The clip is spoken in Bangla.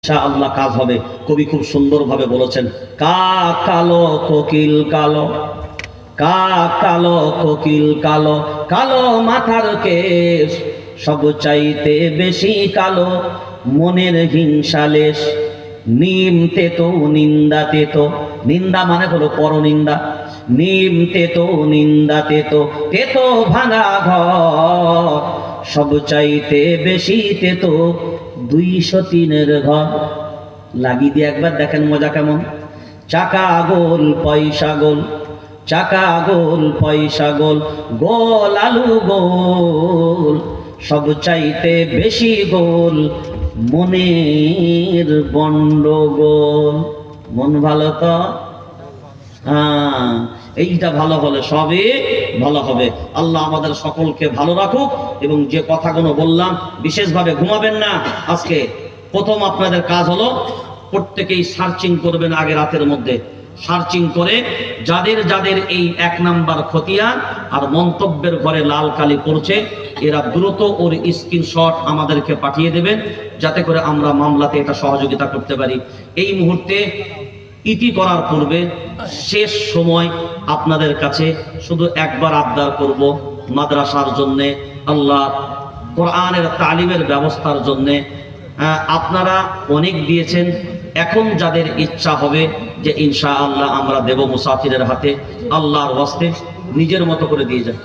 ইনশাআল্লাহ কাজ হবে। কবি খুব সুন্দরভাবে বলেছেন, কাক কালো কোকিল কালো, কাক কালো কোকিল কালো, কালো মাথার কেশ, সব চাইতে বেশি কালো মনের হিংসালেশ। নিম তেতো নিন্দা তেতো, নিন্দা মানে হলো পরনিন্দা, নিম তেতো নিন্দা তেতো, তেতো ভাঙা ঘর, সব চাইতে বেশি তেতো 203-এর ঘর। লাগিয়ে দিয়ে একবার দেখেন মজা কেমন। চাকা গোল পয়সা গোল, চাকা গোল পয়সা গোল, গোল আলু গোল, সব চাইতে বেশি গোল মনের গন্ডগোল। মন ভালো তো? হ্যাঁ, এইটা ভালো হলে সবে ভালো হবে। আল্লাহ আমাদের সকলকে ভালো রাখুক। এবং যে কথাগুলো বললাম, বিশেষভাবে ঘুমাবেন না। আজকে প্রথম আপনাদের কাজ হলো প্রত্যেকেই সার্চিং করবেন আগে রাতের মধ্যে। সার্চিং করে যাদের যাদের এই 1 নাম্বার খতিয়ান আর মন্তব্যের ঘরে লাল কালি পড়ছে, এরা দ্রুত ওর স্ক্রিনশট আমাদেরকে পাঠিয়ে দেবেন, যাতে করে আমরা মামলাতে এটা সহযোগিতা করতে পারি। এই মুহূর্তে ইতি করার পূর্বে শেষ সময় আপনাদের কাছে শুধু একবার আবদার করব, মাদ্রাসার জন্যে, আল্লাহ কোরআনের তালিমের ব্যবস্থার জন্যে আপনারা অনেক দিয়েছেন। এখন যাদের ইচ্ছা হবে যে ইনশাআল্লাহ আমরা দেব মুসাফিরের হাতে, আল্লাহর ওয়াস্তে নিজের মতো করে দিয়ে যান।